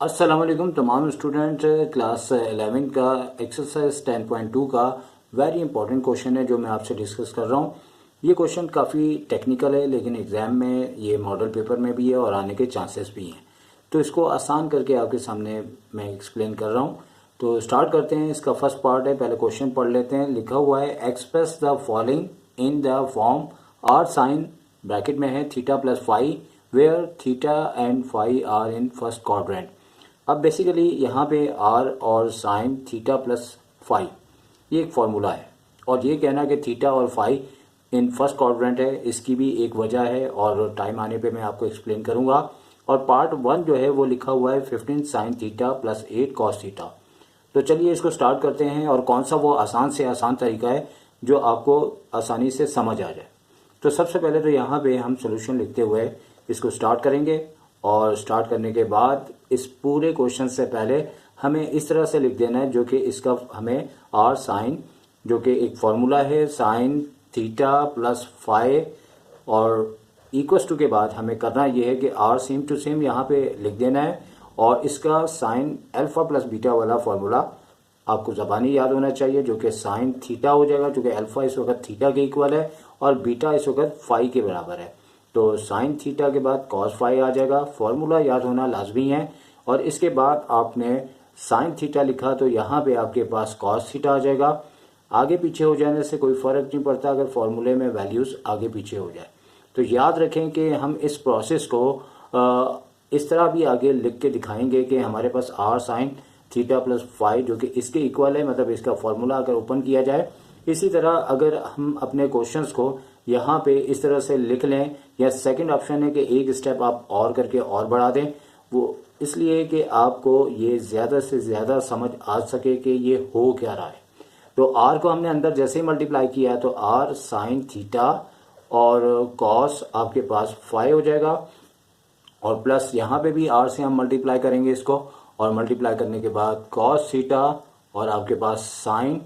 अस्सलाम वालेकुम तमाम स्टूडेंट। क्लास 11 का एक्सरसाइज 10.2 का वेरी इंपॉर्टेंट क्वेश्चन है जो मैं आपसे डिस्कस कर रहा हूँ। ये क्वेश्चन काफ़ी टेक्निकल है लेकिन एग्ज़ाम में ये मॉडल पेपर में भी है और आने के चांसेस भी हैं, तो इसको आसान करके आपके सामने मैं एक्सप्लेन कर रहा हूँ। तो स्टार्ट करते हैं। इसका फर्स्ट पार्ट है, पहले क्वेश्चन पढ़ लेते हैं। लिखा हुआ है express the following in the form r sine bracket में है theta plus phi where theta and phi are in first quadrant. अब बेसिकली यहाँ पे आर और साइन थीटा प्लस फाई ये एक फॉर्मूला है, और ये कहना कि थीटा और फाई इन फर्स्ट क्वाड्रेंट है, इसकी भी एक वजह है और टाइम आने पे मैं आपको एक्सप्लेन करूँगा। और पार्ट 1 जो है वो लिखा हुआ है 15 sign theta plus 8 cos theta. तो चलिए इसको स्टार्ट करते हैं, और कौन सा वो आसान से आसान तरीका है जो आपको आसानी से समझ आ जाए। तो सबसे पहले तो यहाँ पे हम सोल्यूशन लिखते हुए इसको स्टार्ट करेंगे, और स्टार्ट करने के बाद इस पूरे क्वेश्चन से पहले हमें इस तरह से लिख देना है जो कि इसका हमें आर साइन, जो कि एक फॉर्मूला है साइन थीटा प्लस फाई, और इक्वस टू के बाद हमें करना ये है कि आर सेम टू सेम यहाँ पे लिख देना है, और इसका साइन अल्फा प्लस बीटा वाला फॉर्मूला आपको ज़बानी याद होना चाहिए, जो कि साइन थीटा हो जाएगा, क्योंकि अल्फा इस वक्त थीटा के इक्वल है और बीटा इस वक्त फाई के बराबर है। तो साइन थीटा के बाद कॉस फाई आ जाएगा, फॉर्मूला याद होना लाजमी है। और इसके बाद आपने साइन थीटा लिखा तो यहाँ पे आपके पास कॉस थीटा आ जाएगा। आगे पीछे हो जाने से कोई फ़र्क नहीं पड़ता अगर फॉर्मूले में वैल्यूज़ आगे पीछे हो जाए। तो याद रखें कि हम इस प्रोसेस को इस तरह भी आगे लिख के दिखाएंगे कि हमारे पास R sine theta plus phi जो कि इसके इक्वल है, मतलब इसका फॉर्मूला अगर ओपन किया जाए। इसी तरह अगर हम अपने क्वेश्चंस को यहाँ पे इस तरह से लिख लें, या सेकंड ऑप्शन है कि एक स्टेप आप और करके और बढ़ा दें, वो इसलिए कि आपको ये ज़्यादा से ज़्यादा समझ आ सके कि ये हो क्या रहा है। तो आर को हमने अंदर जैसे ही मल्टीप्लाई किया है तो आर साइन थीटा और कॉस आपके पास फाई हो जाएगा, और प्लस यहाँ पे भी आर से हम मल्टीप्लाई करेंगे इसको, और मल्टीप्लाई करने के बाद कॉस थीटा और आपके पास साइन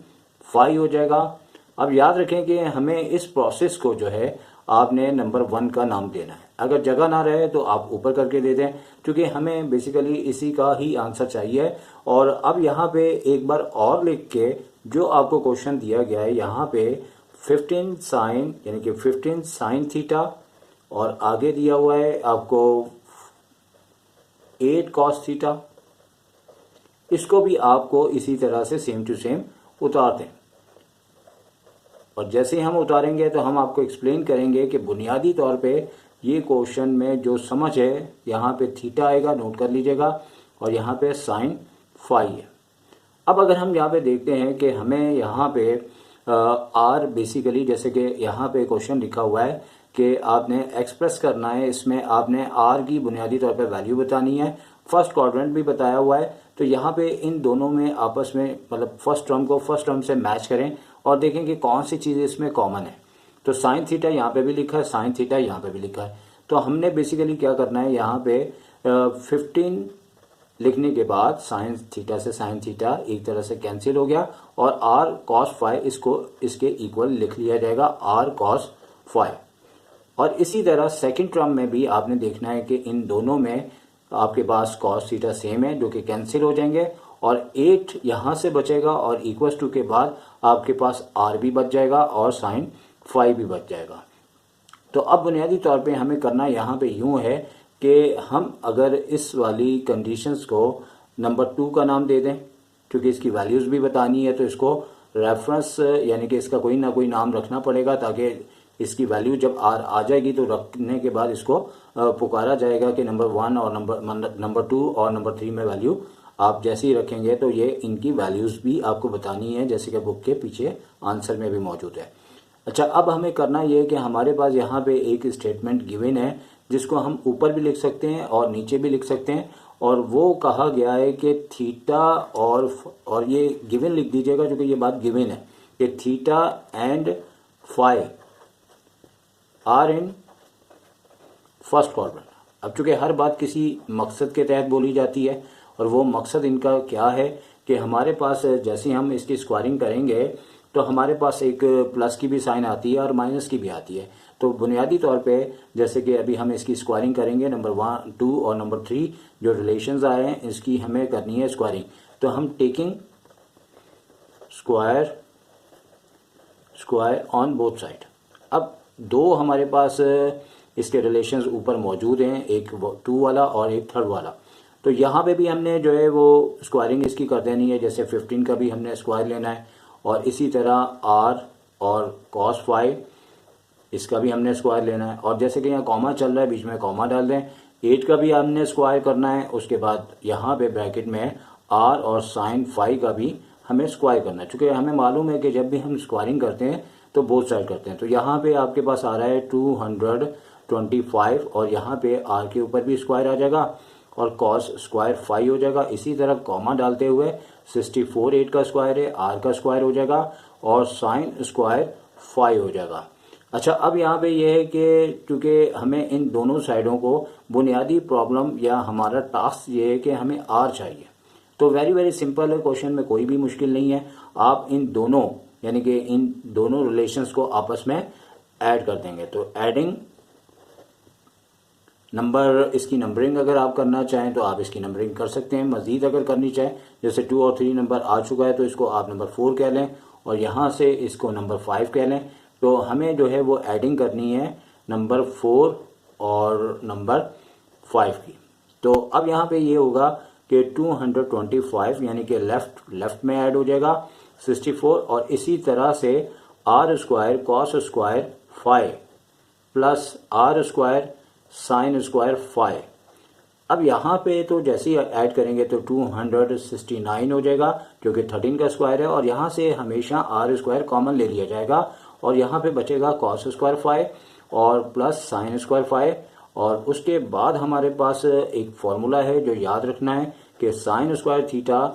फाई हो जाएगा। अब याद रखें कि हमें इस प्रोसेस को जो है आपने नंबर 1 का नाम देना है। अगर जगह ना रहे तो आप ऊपर करके दे दें, क्योंकि हमें बेसिकली इसी का ही आंसर चाहिए। और अब यहाँ पे एक बार और लिख के जो आपको क्वेश्चन दिया गया है यहाँ पे 15 साइन यानी कि 15 साइन थीटा, और आगे दिया हुआ है आपको 8 कॉस थीटा, इसको भी आपको इसी तरह से सेम टू सेम उतार दें। और जैसे ही हम उतारेंगे तो हम आपको एक्सप्लेन करेंगे कि बुनियादी तौर पे ये क्वेश्चन में जो समझ है, यहाँ पे थीटा आएगा, नोट कर लीजिएगा, और यहाँ पे साइन फाई है। अब अगर हम यहाँ पे देखते हैं कि हमें यहाँ पे आर बेसिकली जैसे कि यहाँ पे क्वेश्चन लिखा हुआ है कि आपने एक्सप्रेस करना है, इसमें आपने आर की बुनियादी तौर पे वैल्यू बतानी है, फर्स्ट क्वाड्रेंट भी बताया हुआ है। तो यहाँ पे इन दोनों में आपस में मतलब फर्स्ट टर्म को फर्स्ट टर्म से मैच करें और देखें कि कौन सी चीज़ इसमें कॉमन है। तो साइन थीटा यहाँ पे भी लिखा है, साइन थीटा यहाँ पे भी लिखा है। तो हमने बेसिकली क्या करना है, यहाँ पे 15 लिखने के बाद साइन थीटा से साइन थीटा एक तरह से कैंसिल हो गया, और आर कॉस फाई इसको इसके इक्वल लिख लिया जाएगा, आर कॉस फाई। और इसी तरह सेकंड टर्म में भी आपने देखना है कि इन दोनों में आपके पास कॉस थीटा सेम है जो कि कैंसिल हो जाएंगे, और 8 यहाँ से बचेगा, और इक्वल्स टू के बाद आपके पास आर भी बच जाएगा और साइन फाई भी बच जाएगा। तो अब बुनियादी तौर पे हमें करना यहाँ पे यूँ है कि हम अगर इस वाली कंडीशंस को नंबर 2 का नाम दे दें, क्योंकि इसकी वैल्यूज़ भी बतानी है, तो इसको रेफरेंस यानी कि इसका कोई ना कोई नाम रखना पड़ेगा, ताकि इसकी वैल्यू जब आ जाएगी तो रखने के बाद इसको पुकारा जाएगा कि नंबर 1 और नंबर 2 और नंबर 3 में वैल्यू आप जैसे ही रखेंगे तो ये इनकी वैल्यूज़ भी आपको बतानी है, जैसे कि बुक के पीछे आंसर में भी मौजूद है। अच्छा, अब हमें करना ये है कि हमारे पास यहाँ पे एक स्टेटमेंट गिवन है जिसको हम ऊपर भी लिख सकते हैं और नीचे भी लिख सकते हैं, और वो कहा गया है कि थीटा और ये गिवन लिख दीजिएगा क्योंकि ये बात गिवन है कि theta and phi are in first quadrant. अब चूंकि हर बात किसी मकसद के तहत बोली जाती है, और वो मकसद इनका क्या है कि हमारे पास जैसे ही हम इसकी स्क्वायरिंग करेंगे तो हमारे पास एक प्लस की भी साइन आती है और माइनस की भी आती है। तो बुनियादी तौर पे जैसे कि अभी हम इसकी स्क्वायरिंग करेंगे, नंबर 1, 2 और नंबर 3 जो रिलेशंस आए हैं इसकी हमें करनी है स्क्वायरिंग। तो हम taking square on both side. अब दो हमारे पास इसके रिलेशंस ऊपर मौजूद हैं, एक 2 वाला और एक 3rd वाला। तो यहाँ पे भी हमने जो है वो स्क्वायरिंग इसकी कर देनी है, जैसे 15 का भी हमने स्क्वायर लेना है और इसी तरह r और cos 5 इसका भी हमने स्क्वायर लेना है। और जैसे कि यहाँ कॉमा चल रहा है, बीच में कॉमा डाल दें। 8 का भी हमने स्क्वायर करना है, उसके बाद यहाँ पे ब्रैकेट में r और sin 5 का भी हमें स्क्वायर करना है। चूँकि हमें मालूम है कि जब भी हम स्क्वायरिंग करते हैं तो बोथ साइड करते हैं। तो यहाँ पे आपके पास आ रहा है 225 और यहाँ पे r के ऊपर भी स्क्वायर आ जाएगा और cos स्क्वायर 5 हो जाएगा। इसी तरह कॉमा डालते हुए 64 8 का स्क्वायर है, r का स्क्वायर हो जाएगा और sin स्क्वायर 5 हो जाएगा। अच्छा, अब यहाँ पे ये है कि चूँकि हमें इन दोनों साइडों को बुनियादी प्रॉब्लम या हमारा टास्क ये है कि हमें r चाहिए। तो वेरी वेरी सिंपल है, क्वेश्चन में कोई भी मुश्किल नहीं है। आप इन दोनों यानी कि इन दोनों रिलेशंस को आपस में ऐड कर देंगे। तो एडिंग नंबर, इसकी नंबरिंग अगर आप करना चाहें तो आप इसकी नंबरिंग कर सकते हैं। मज़ीद अगर करनी चाहें, जैसे 2 और 3 नंबर आ चुका है तो इसको आप नंबर 4 कह लें और यहाँ से इसको नंबर 5 कह लें। तो हमें जो है वो एडिंग करनी है नंबर 4 और नंबर 5 की। तो अब यहाँ पे ये होगा कि 225 यानी कि लेफ्ट में ऐड हो जाएगा 64 और इसी तरह से r square cos square 5 plus r square sin square 5। अब यहाँ पे तो जैसे ही ऐड करेंगे तो 269 हो जाएगा जो कि 13 का स्क्वायर है और यहाँ से हमेशा r स्क्वायर कॉमन ले लिया जाएगा और यहाँ पे बचेगा cos स्क्वायर 5 और प्लस sin स्क्वायर 5। और उसके बाद हमारे पास एक फॉर्मूला है जो याद रखना है कि sin square theta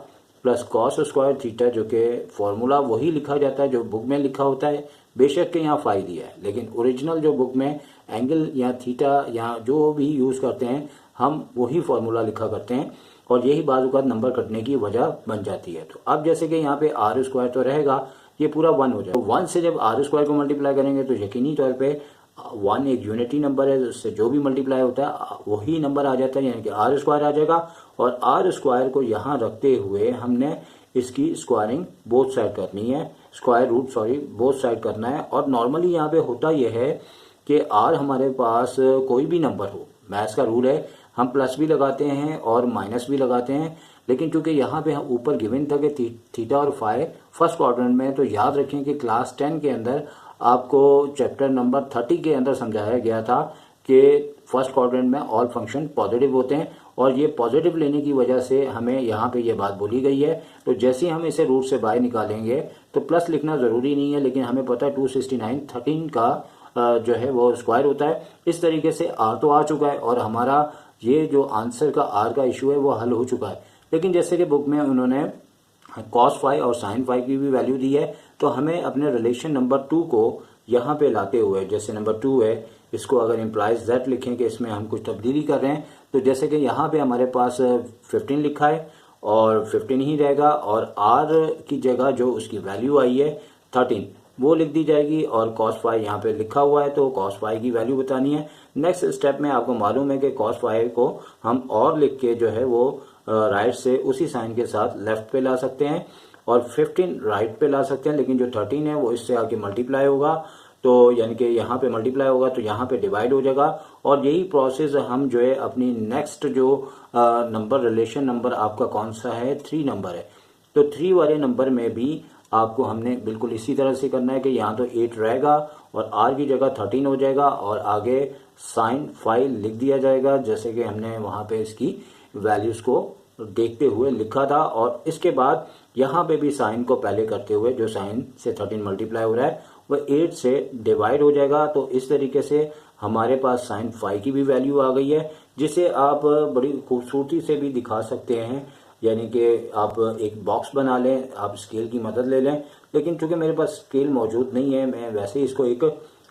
plus cos square theta, जो कि फॉर्मूला वही लिखा जाता है जो बुक में लिखा होता है। बेशक के यहाँ फाई दिया है लेकिन ओरिजिनल जो बुक में एंगल या थीटा या जो भी यूज़ करते हैं हम वही फॉर्मूला लिखा करते हैं और यही बाज़ औक़ात नंबर कटने की वजह बन जाती है। तो अब जैसे कि यहाँ पे r स्क्वायर तो रहेगा, ये पूरा 1 हो जाएगा। 1 से जब r स्क्वायर को मल्टीप्लाई करेंगे तो यकीनी तौर पे 1 एक यूनिटी नंबर है, उससे जो भी मल्टीप्लाई होता है वही नंबर आ जाता है, यानी कि r स्क्वायर आ जाएगा। और r स्क्वायर को यहाँ रखते हुए हमने इसकी स्क्वायरिंग बोथ साइड करनी है, स्क्वायर रूट बोथ साइड करना है। और नॉर्मली यहाँ पे होता यह है कि r हमारे पास कोई भी नंबर हो, मैथ्स का रूल है हम प्लस भी लगाते हैं और माइनस भी लगाते हैं, लेकिन चूंकि यहाँ पे हम ऊपर गिवन था कि थीटा और फाई फर्स्ट क्वाड्रेंट में, तो याद रखें कि क्लास 10 के अंदर आपको चैप्टर नंबर 30 के अंदर समझाया गया था कि फर्स्ट क्वाड्रेंट में ऑल फंक्शन पॉजिटिव होते हैं और ये पॉजिटिव लेने की वजह से हमें यहाँ पे ये बात बोली गई है। तो जैसे ही हम इसे रूट से बाहर निकालेंगे तो प्लस लिखना ज़रूरी नहीं है, लेकिन हमें पता है 269 13 का जो है वो स्क्वायर होता है। इस तरीके से r तो आ चुका है और हमारा ये जो आंसर का r का इशू है वो हल हो चुका है। लेकिन जैसे कि बुक में उन्होंने cos 5 और sin 5 की भी वैल्यू दी है, तो हमें अपने रिलेशन नंबर 2 को यहाँ पे लाते हुए, जैसे नंबर 2 है इसको अगर इम्प्लाइज दैट लिखें कि इसमें हम कुछ तब्दीली कर रहे हैं, तो जैसे कि यहाँ पे हमारे पास 15 लिखा है और 15 ही रहेगा और r की जगह जो उसकी वैल्यू आई है 13 वो लिख दी जाएगी और cos 5 यहाँ पे लिखा हुआ है तो cos 5 की वैल्यू बतानी है। नेक्स्ट स्टेप में आपको मालूम है कि cos 5 को हम और लिख के जो है वो राइट से उसी साइन के साथ लेफ्ट पे ला सकते हैं और 15 राइट पे ला सकते हैं, लेकिन जो 13 है वो इससे आके मल्टीप्लाई होगा, तो यानी कि यहाँ पे मल्टीप्लाई होगा तो यहाँ पे डिवाइड हो जाएगा। और यही प्रोसेस हम जो है अपनी नेक्स्ट जो नंबर रिलेशन नंबर आपका कौन सा है 3 नंबर है, तो 3 वाले नंबर में भी आपको हमने बिल्कुल इसी तरह से करना है कि यहाँ तो 8 रहेगा और r की जगह 13 हो जाएगा और आगे sin 5 लिख दिया जाएगा जैसे कि हमने वहाँ पे इसकी वैल्यूज को देखते हुए लिखा था। और इसके बाद यहाँ पे भी साइन को पहले करते हुए जो साइन से 13 मल्टीप्लाई हो रहा है वह 8 से डिवाइड हो जाएगा। तो इस तरीके से हमारे पास sin 5 की भी वैल्यू आ गई है, जिसे आप बड़ी खूबसूरती से भी दिखा सकते हैं, यानी कि आप एक बॉक्स बना लें, आप स्केल की मदद ले लें, लेकिन चूंकि मेरे पास स्केल मौजूद नहीं है मैं वैसे ही इसको एक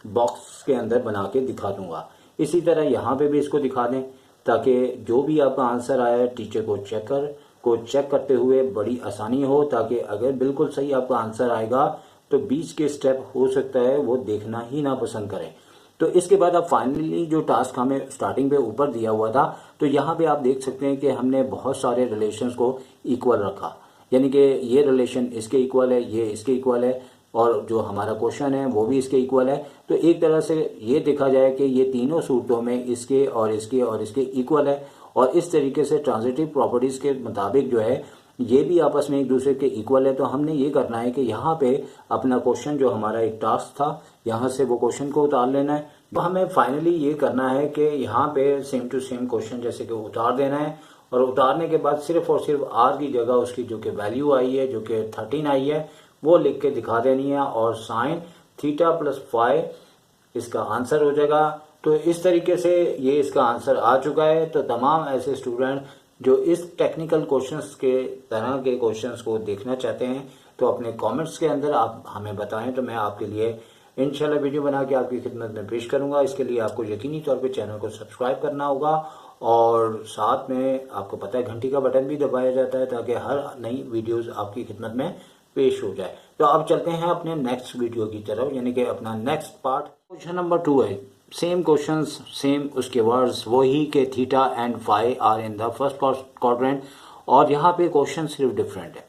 बॉक्स के अंदर बना के दिखा दूंगा। इसी तरह यहाँ पे भी इसको दिखा दें ताकि जो भी आपका आंसर आया है टीचर को चेक करते हुए बड़ी आसानी हो, ताकि अगर बिल्कुल सही आपका आंसर आएगा तो बीच के स्टेप हो सकता है वो देखना ही ना पसंद करें। तो इसके बाद अब फाइनली जो टास्क हमें स्टार्टिंग पे ऊपर दिया हुआ था, तो यहाँ पे आप देख सकते हैं कि हमने बहुत सारे रिलेशंस को इक्वल रखा, यानी कि ये रिलेशन इसके इक्वल है, ये इसके इक्वल है, और जो हमारा क्वेश्चन है वो भी इसके इक्वल है। तो एक तरह से ये देखा जाए कि ये तीनों सूरतों में इसके और इसके और इसके इक्वल है, और इस तरीके से ट्रांजिटिव प्रॉपर्टीज़ के मुताबिक जो है ये भी आपस में एक दूसरे के इक्वल है। तो हमने ये करना है कि यहाँ पे अपना क्वेश्चन जो हमारा एक टास्क था, यहाँ से वो क्वेश्चन को उतार लेना है। तो हमें फाइनली ये करना है कि यहाँ पे सेम टू सेम क्वेश्चन जैसे कि उतार देना है, और उतारने के बाद सिर्फ और सिर्फ आर की जगह उसकी जो कि वैल्यू आई है, जो कि 13 आई है, वो लिख के दिखा देनी है, और साइन थीटा प्लस फाई इसका आंसर हो जाएगा। तो इस तरीके से ये इसका आंसर आ चुका है। तो तमाम ऐसे स्टूडेंट जो इस टेक्निकल क्वेश्चंस के तरह के क्वेश्चंस को देखना चाहते हैं, तो अपने कमेंट्स के अंदर आप हमें बताएं, तो मैं आपके लिए इंशाल्लाह वीडियो बना के आपकी खिदमत में पेश करूंगा। इसके लिए आपको यकीनी तौर पे चैनल को सब्सक्राइब करना होगा, और साथ में आपको पता है घंटी का बटन भी दबाया जाता है ताकि हर नई वीडियोस आपकी खिदमत में पेश हो जाए। तो अब चलते हैं अपने नेक्स्ट वीडियो की तरफ, यानी कि अपना नेक्स्ट पार्ट। क्वेश्चन नंबर 2 है, सेम क्वेश्चंस सेम उसके वर्ड्स वही के theta and phi are in the first quadrant, और यहाँ पे क्वेश्चन सिर्फ डिफरेंट है।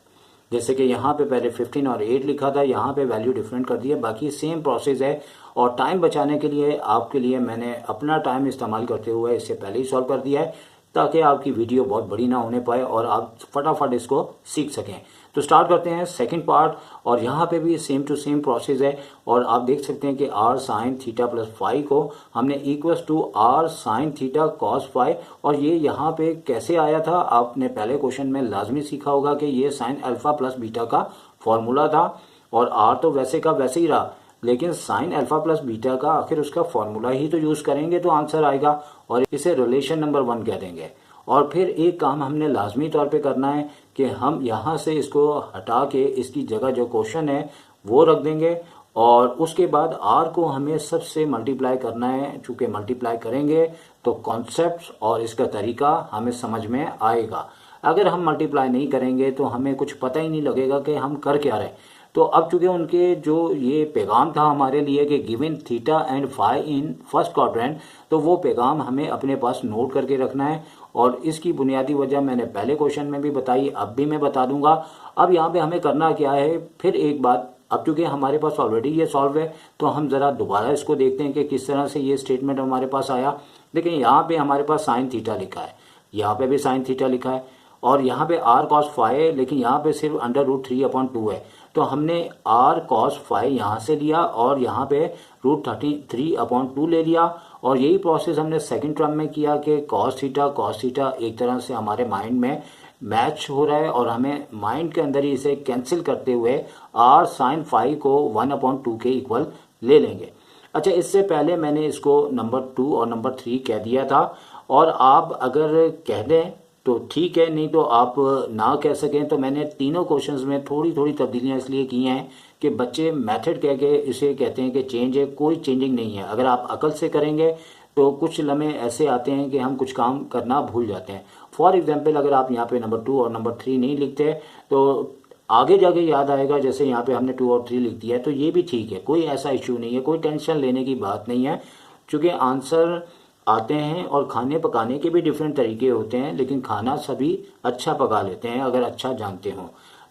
जैसे कि यहाँ पे पहले 15 और 8 लिखा था, यहाँ पे वैल्यू डिफरेंट कर दी है, बाकी सेम प्रोसेस है। और टाइम बचाने के लिए आपके लिए मैंने अपना टाइम इस्तेमाल करते हुए इससे पहले ही सॉल्व कर दिया है, ताकि आपकी वीडियो बहुत बड़ी ना होने पाए और आप फटाफट इसको सीख सकें। तो स्टार्ट करते हैं सेकंड पार्ट, और यहाँ पे भी सेम टू सेम प्रोसेस है। और आप देख सकते हैं कि r sine theta plus phi को हमने equals to r sine theta cos phi, और ये यहाँ पे कैसे आया था आपने पहले क्वेश्चन में लाजमी सीखा होगा कि ये साइन अल्फा प्लस बीटा का फॉर्मूला था, और आर तो वैसे का वैसे ही रहा, लेकिन साइन अल्फा प्लस बीटा का आखिर उसका फॉर्मूला ही तो यूज करेंगे तो आंसर आएगा, और इसे रिलेशन नंबर 1 कह देंगे। और फिर एक काम हमने लाजमी तौर पे करना है कि हम यहाँ से इसको हटा के इसकी जगह जो क्वेश्चन है वो रख देंगे, और उसके बाद आर को हमें सबसे मल्टीप्लाई करना है। चूंकि मल्टीप्लाई करेंगे तो कॉन्सेप्ट और इसका तरीका हमें समझ में आएगा। अगर हम मल्टीप्लाई नहीं करेंगे तो हमें कुछ पता ही नहीं लगेगा कि हम कर क्या रहे। तो अब चूंकि उनके जो ये पैगाम था हमारे लिए कि given theta and phi in first quadrant, तो वो पैगाम हमें अपने पास नोट करके रखना है, और इसकी बुनियादी वजह मैंने पहले क्वेश्चन में भी बताई, अब भी मैं बता दूंगा। अब यहाँ पे हमें करना क्या है, फिर एक बात, अब चूंकि हमारे पास ऑलरेडी ये सॉल्व है, तो हम जरा दोबारा इसको देखते हैं कि किस तरह से ये स्टेटमेंट हमारे पास आया। लेकिन यहाँ पे हमारे पास साइन थीटा लिखा है, यहाँ पे भी साइन थीटा लिखा है, और यहाँ पे आर कॉस फाई है, लेकिन यहाँ पे सिर्फ √3/2 है। तो हमने आर कॉस फाई यहाँ से लिया, और यहाँ पे √3/2 ले लिया, और यही प्रोसेस हमने सेकंड टर्म में किया कि कॉस थीटा एक तरह से हमारे माइंड में मैच हो रहा है, और हमें माइंड के अंदर ही इसे कैंसिल करते हुए आर साइन फाई को 1/2 के इक्वल ले लेंगे। अच्छा, इससे पहले मैंने इसको नंबर 2 और नंबर 3 कह दिया था, और आप अगर कह दें तो ठीक है, नहीं तो आप ना कह सकें। तो मैंने तीनों क्वेश्चंस में थोड़ी थोड़ी तब्दीलियां इसलिए की हैं कि बच्चे मेथड कह के इसे कहते हैं कि चेंज है, कोई चेंजिंग नहीं है। अगर आप अकल से करेंगे तो कुछ लम्हे ऐसे आते हैं कि हम कुछ काम करना भूल जाते हैं। फॉर एग्जाम्पल, अगर आप यहाँ पे नंबर 2 और नंबर 3 नहीं लिखते तो आगे जाके याद आएगा, जैसे यहाँ पे हमने 2 और 3 लिख दिया है, तो ये भी ठीक है, कोई ऐसा इश्यू नहीं है, कोई टेंशन लेने की बात नहीं है। चूँकि आंसर आते हैं, और खाने पकाने के भी डिफरेंट तरीके होते हैं, लेकिन खाना सभी अच्छा पका लेते हैं अगर अच्छा जानते हो।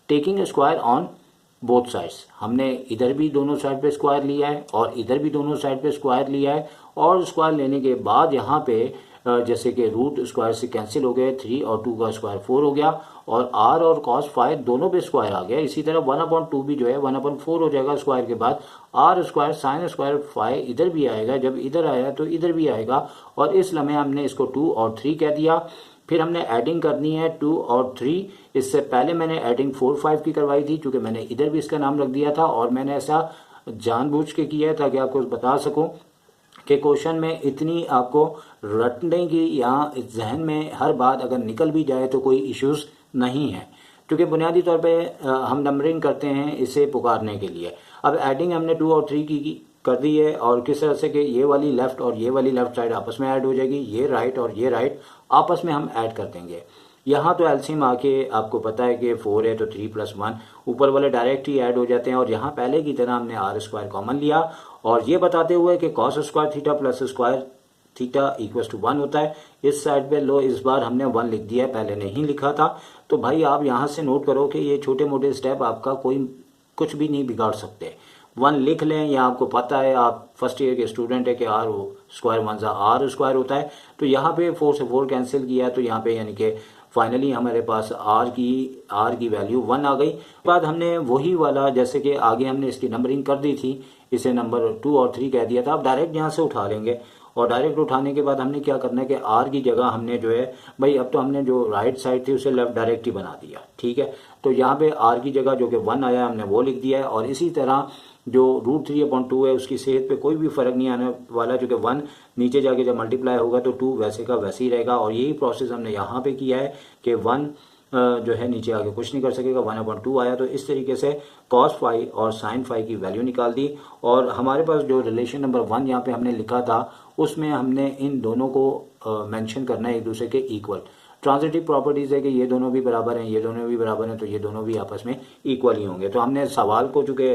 Taking square on both sides, हमने इधर भी दोनों साइड पे स्क्वायर लिया है और इधर भी दोनों साइड पे स्क्वायर लिया है, और स्क्वायर लेने के बाद यहाँ पे जैसे कि रूट स्क्वायर से कैंसिल हो गए, 3 और 2 का स्क्वायर 4 हो गया, और आर और कॉस फाई दोनों पे स्क्वायर आ गया। इसी तरह 1/2 भी जो है 1/4 हो जाएगा स्क्वायर के बाद। R square sine square phi इधर भी आएगा, जब इधर आया तो इधर भी आएगा, और इस लम्हे हमने इसको 2 और 3 कह दिया। फिर हमने एडिंग करनी है 2 और 3। इससे पहले मैंने एडिंग 4, 5 की करवाई थी, क्योंकि मैंने इधर भी इसका नाम रख दिया था, और मैंने ऐसा जानबूझ के किया है ताकि आपको बता सकूं कि क्वेश्चन में इतनी आपको रटने की या जहन में हर बात अगर निकल भी जाए तो कोई इश्यूज नहीं है, क्योंकि बुनियादी तौर पे हम नंबरिंग करते हैं इसे पुकारने के लिए। अब एडिंग हमने 2 और 3 की कर दी है, और किस तरह से कि ये वाली लेफ्ट और ये वाली लेफ्ट साइड आपस में ऐड हो जाएगी, ये राइट और ये राइट आपस में हम ऐड कर देंगे। यहाँ तो एलसीएम आके आपको पता है कि 4 है तो 3 + 1 ऊपर वाले डायरेक्ट ही ऐड हो जाते हैं, और यहाँ पहले की तरह हमने आर स्क्वायर कॉमन लिया, और ये बताते हुए कि cos square theta plus square theta equal to 1 होता है। इस साइड पे लो, इस बार हमने 1 लिख दिया है, पहले नहीं लिखा था। तो भाई आप यहाँ से नोट करो कि ये छोटे मोटे स्टेप आपका कोई कुछ भी नहीं बिगाड़ सकते। 1 लिख लें, या आपको पता है, आप फर्स्ट ईयर के स्टूडेंट है कि आर स्क्वायर 1 सा आर स्क्वायर होता है। तो यहाँ पे 4 से 4 कैंसिल किया, तो यहाँ पे यानी कि फाइनली हमारे पास आर की वैल्यू 1 आ गई। बाद हमने वही वाला, जैसे कि आगे हमने इसकी नंबरिंग कर दी थी, इसे नंबर 2 और 3 कह दिया था, अब डायरेक्ट यहाँ से उठा लेंगे। और डायरेक्ट उठाने के बाद हमने क्या करना है कि आर की जगह हमने जो है भाई, अब तो हमने जो राइट साइड थी उसे लेफ्ट डायरेक्ट ही बना दिया, ठीक है। तो यहाँ पे आर की जगह जो कि 1 आया हमने वो लिख दिया है। और इसी तरह जो √3/2 है उसकी सेहत पे कोई भी फर्क नहीं आने वाला, क्योंकि 1 नीचे जाके जब मल्टीप्लाई होगा तो 2 वैसे का वैसे ही रहेगा। और यही प्रोसेस हमने यहाँ पे किया है कि 1 जो है नीचे आगे कुछ नहीं कर सकेगा, 1/2 आया। तो इस तरीके से cos फाई और sin फाई की वैल्यू निकाल दी। और हमारे पास जो रिलेशन नंबर 1 यहाँ पे हमने लिखा था, उसमें हमने इन दोनों को मेंशन करना है एक दूसरे के इक्वल। ट्रांजिटिव प्रॉपर्टीज है कि ये दोनों भी बराबर हैं, ये दोनों भी बराबर हैं, तो ये दोनों भी आपस में इक्वल ही होंगे। तो हमने सवाल को चूंकि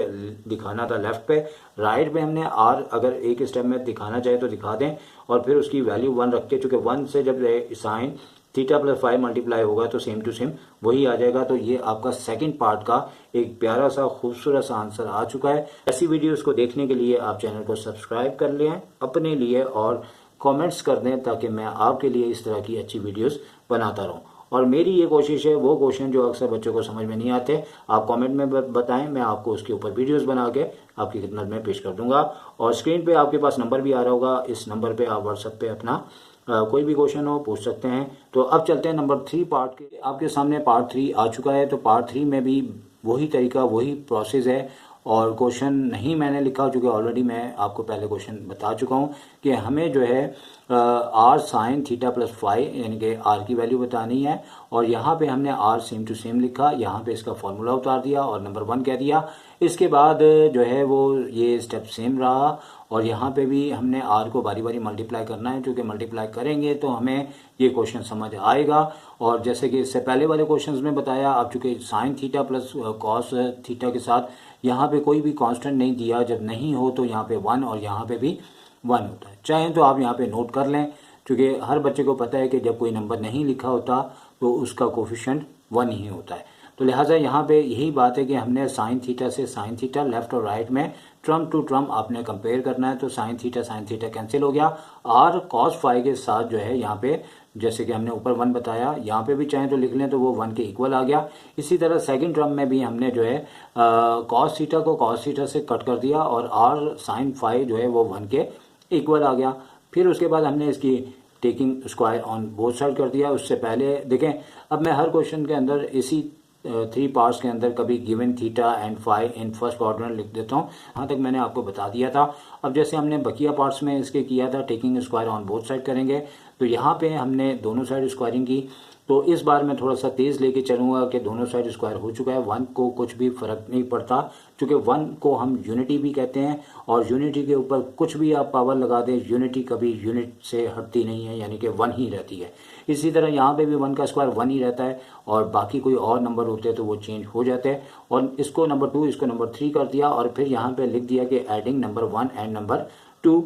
दिखाना था लेफ्ट पे, राइट पे हमने आर अगर एक स्टेप में दिखाना चाहे तो दिखा दें, और फिर उसकी वैल्यू 1 रख के, चूंकि 1 से जब sine theta plus phi multiply होगा तो सेम टू सेम वही आ जाएगा। तो ये आपका सेकंड पार्ट का एक प्यारा सा खूबसूरत सा आंसर आ चुका है। ऐसी वीडियोस को देखने के लिए आप चैनल को सब्सक्राइब कर लें अपने लिए, और कमेंट्स कर दें ताकि मैं आपके लिए इस तरह की अच्छी वीडियोस बनाता रहूं। और मेरी ये कोशिश है, वो क्वेश्चन जो अक्सर बच्चों को समझ में नहीं आते, आप कमेंट में बताएं, मैं आपको उसके ऊपर वीडियोस बना के आपकी खिदमत में पेश कर दूंगा। और स्क्रीन पे आपके पास नंबर भी आ रहा होगा, इस नंबर पे आप व्हाट्सएप पे अपना कोई भी क्वेश्चन हो पूछ सकते हैं। तो अब चलते हैं नंबर 3 पार्ट के। आपके सामने पार्ट 3 आ चुका है। तो पार्ट 3 में भी वही तरीका, वही प्रोसेस है, और क्वेश्चन नहीं मैंने लिखा क्योंकि ऑलरेडी मैं आपको पहले क्वेश्चन बता चुका हूं कि हमें जो है r sine theta plus phi यानी कि आर की वैल्यू बतानी है। और यहाँ पे हमने आर सेम टू सेम लिखा, यहाँ पे इसका फॉर्मूला उतार दिया और नंबर 1 कह दिया। इसके बाद जो है वो ये स्टेप सेम रहा, और यहाँ पे भी हमने आर को बारी बारी मल्टीप्लाई करना है, क्योंकि मल्टीप्लाई करेंगे तो हमें ये क्वेश्चन समझ आएगा। और जैसे कि इससे पहले वाले क्वेश्चन में बताया, अब चूंकि sign theta plus cos theta के साथ यहाँ पे कोई भी कांस्टेंट नहीं दिया, जब नहीं हो तो यहाँ पे 1 और यहाँ पे भी 1 होता है। चाहें तो आप यहाँ पे नोट कर लें, क्योंकि हर बच्चे को पता है कि जब कोई नंबर नहीं लिखा होता तो उसका कोफिशिएंट 1 ही होता है। तो लिहाजा यहाँ पे यही बात है कि हमने साइन थीटा से साइन थीटा लेफ्ट और राइट में ट्रम टू ट्रम आपने कंपेयर करना है। तो साइन थीटा कैंसिल हो गया। आर कॉस फाई के साथ जो है यहाँ पे, जैसे कि हमने ऊपर 1 बताया, यहाँ पे भी चाहें तो लिख लें तो वो 1 के इक्वल आ गया। इसी तरह सेकंड टर्म में भी हमने जो है कॉस थीटा को कॉस थीटा से कट कर दिया, और आर साइन फाई जो है वो 1 के इक्वल आ गया। फिर उसके बाद हमने इसकी taking square on both side कर दिया। उससे पहले देखें, अब मैं हर क्वेश्चन के अंदर इसी 3 पार्ट्स के अंदर कभी given theta and phi in first quadrant लिख देता हूँ। यहाँ तक मैंने आपको बता दिया था। अब जैसे हमने बकिया पार्ट्स में इसके किया था, taking square on both side करेंगे, तो यहाँ पे हमने दोनों साइड स्क्वायरिंग की। तो इस बार मैं थोड़ा सा तेज़ लेके चलूँगा कि दोनों साइड स्क्वायर हो चुका है। 1 को कुछ भी फर्क नहीं पड़ता, क्योंकि 1 को हम यूनिटी भी कहते हैं, और यूनिटी के ऊपर कुछ भी आप पावर लगा दें, यूनिटी कभी यूनिट से हटती नहीं है, यानी कि 1 ही रहती है। इसी तरह यहाँ पे भी 1 का स्क्वायर 1 ही रहता है, और बाकी कोई और नंबर होते हैं तो वो चेंज हो जाते हैं। और इसको नंबर 2, इसको नंबर 3 कर दिया, और फिर यहाँ पे लिख दिया कि एडिंग नंबर 1 एंड नंबर 2।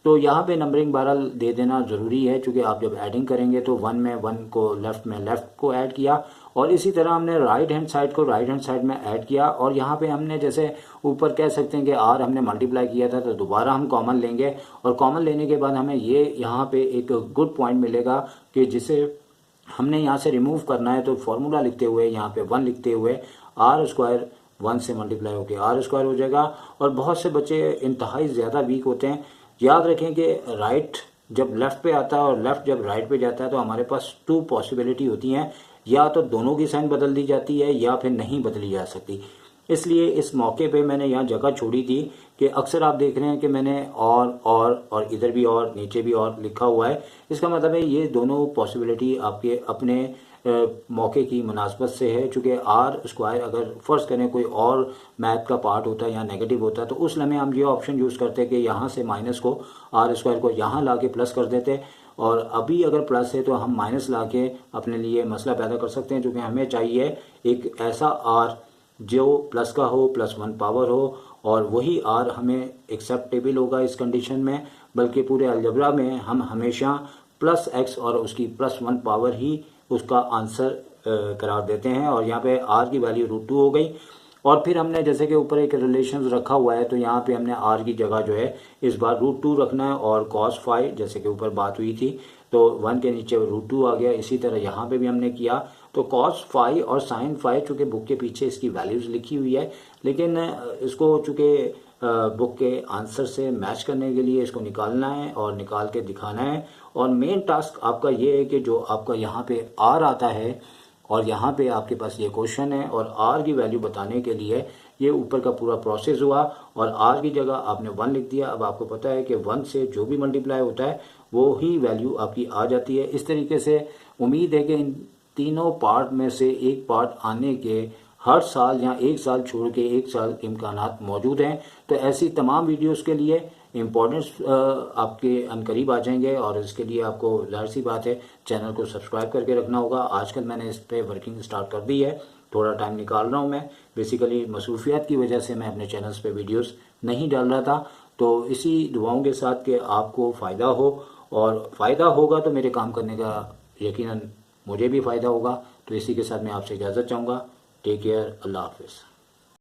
तो यहाँ पे नंबरिंग बहरहाल दे देना ज़रूरी है, क्योंकि आप जब एडिंग करेंगे तो 1 में 1 को लेफ्ट में लेफ्ट को ऐड किया, और इसी तरह हमने राइट हैंड साइड को राइट हैंड साइड में ऐड किया। और यहाँ पे हमने जैसे ऊपर कह सकते हैं कि आर हमने मल्टीप्लाई किया था, तो दोबारा हम कॉमन लेंगे, और कॉमन लेने के बाद हमें ये यहाँ पे एक गुड पॉइंट मिलेगा कि जिसे हमने यहाँ से रिमूव करना है। तो फॉर्मूला लिखते हुए यहाँ पे 1 लिखते हुए आर स्क्वायर 1 से मल्टीप्लाई होकर आर स्क्वायर हो जाएगा। और बहुत से बच्चे इंतहाई ज़्यादा वीक होते हैं। याद रखें कि राइट जब लेफ्ट पे आता है और लेफ्ट जब राइट पे जाता है, तो हमारे पास 2 पॉसिबिलिटी होती हैं, या तो दोनों की साइन बदल दी जाती है या फिर नहीं बदली जा सकती। इसलिए इस मौके पे मैंने यहाँ जगह छोड़ी थी कि अक्सर आप देख रहे हैं कि मैंने और इधर भी और नीचे भी और लिखा हुआ है। इसका मतलब है ये दोनों पॉसिबिलिटी आपके अपने मौके की मुनासबत से है। चूँकि आर स्क्वायर अगर फ़र्ज़ करें कोई और मैथ का पार्ट होता है या नेगेटिव होता है, तो उस लम्हे हम ये ऑप्शन यूज़ करते हैं कि यहाँ से माइनस को आर स्क्वायर को यहाँ ला के प्लस कर देते, और अभी अगर प्लस है तो हम माइनस ला के अपने लिए मसला पैदा कर सकते हैं, क्योंकि हमें चाहिए एक ऐसा आर जो प्लस का हो, +1 पावर हो, और वही आर हमें एक्सेप्टेबल होगा इस कंडीशन में, बल्कि पूरे अलजबरा में हम हमेशा प्लस एक्स और उसकी +1 पावर ही उसका आंसर करार देते हैं। और यहाँ पे आर की वैल्यू √2 हो गई। और फिर हमने जैसे कि ऊपर एक रिलेशन रखा हुआ है, तो यहाँ पे हमने आर की जगह जो है इस बार √2 रखना है और cos फाई जैसे कि ऊपर बात हुई थी तो 1 के नीचे √2 आ गया। इसी तरह यहाँ पे भी हमने किया तो cos फाई और sin फाई, चूँकि बुक के पीछे इसकी वैल्यूज़ लिखी हुई है, लेकिन इसको चूँकि बुक के आंसर से मैच करने के लिए इसको निकालना है और निकाल के दिखाना है। और मेन टास्क आपका ये है कि जो आपका यहाँ पे आर आता है और यहाँ पे आपके पास ये क्वेश्चन है और आर की वैल्यू बताने के लिए ये ऊपर का पूरा प्रोसेस हुआ और आर की जगह आपने 1 लिख दिया। अब आपको पता है कि 1 से जो भी मल्टीप्लाई होता है वो ही वैल्यू आपकी आ जाती है। इस तरीके से उम्मीद है कि इन तीनों पार्ट में से एक पार्ट आने के हर साल या एक साल छोड़ के एक साल इम्कानात मौजूद हैं। तो ऐसी तमाम वीडियोस के लिए इम्पोर्टेंस आपके अनकरीब आ जाएंगे और इसके लिए आपको जाहिर सी बात है चैनल को सब्सक्राइब करके रखना होगा। आजकल मैंने इस पर वर्किंग स्टार्ट कर दी है, थोड़ा टाइम निकाल रहा हूँ मैं, बेसिकली मसरूफियात की वजह से मैं अपने चैनल्स पे वीडियोस नहीं डाल रहा था। तो इसी दुआओं के साथ कि आपको फ़ायदा हो, और फ़ायदा होगा तो मेरे काम करने का यकीनन मुझे भी फ़ायदा होगा। तो इसी के साथ मैं आपसे इजाज़त चाहूँगा। टेक केयर, अल्लाह हाफिज़।